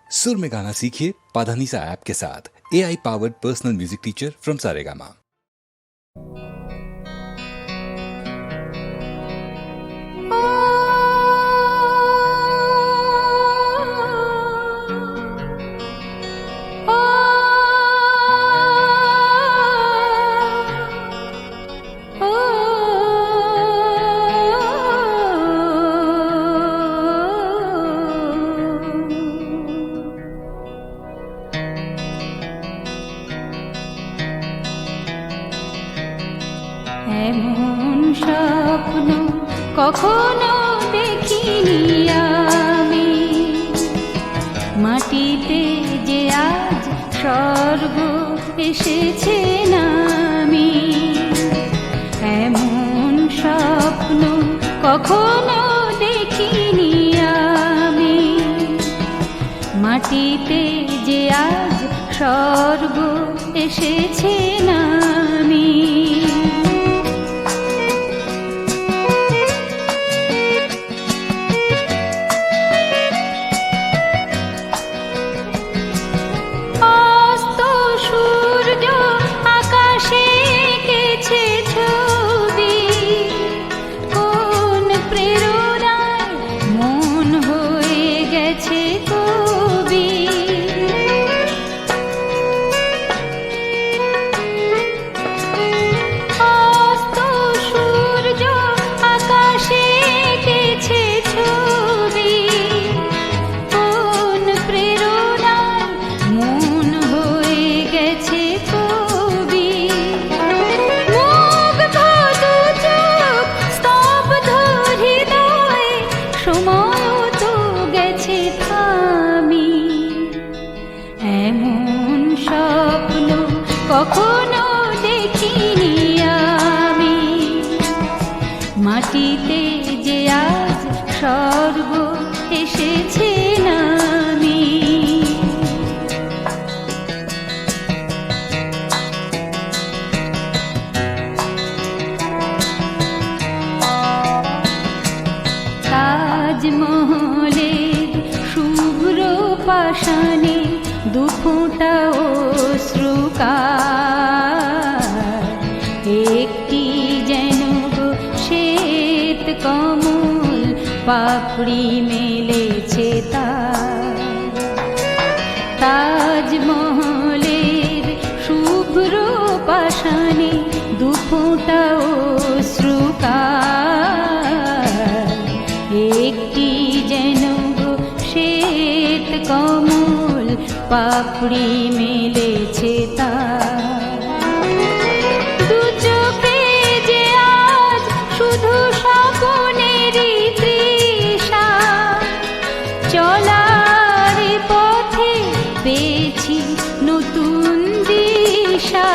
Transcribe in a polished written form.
सुर में गाना सीखिए पाधानीसा ऐप के साथ। AI powered personal music teacher from Saregama. এমন স্বপ্ন কখনো দেখিনি আমি, মাটিতে যে আজ স্বর্গ এসেছে নামি। এমন স্বপ্ন কখনো দেখিনি আমি, মাটিতে যে আজ স্বর্গ এসেছে নামি। এমন স্বপ্ন কখনো দেখিনি আমি, মাটিতে যে আজ স্বর্গ এসেছে নামি। তাজমহলের শুভ্র পাষাণে দুফোঁটা অশ্রুকার, একটি যেন শ্বেত কমল পাপড়ি মেলেছে তার। তাজমহলের শুভ্র পাষাণে দুফোঁটা অশ্রুকার, একটি যেন শ্বেত কমল পাপড়ি মেলেছে তার। দু চোখে যে আজ শুধু স্বপ্নেরই তৃষা, চলার পথে পেয়েছি নতুন দিশা।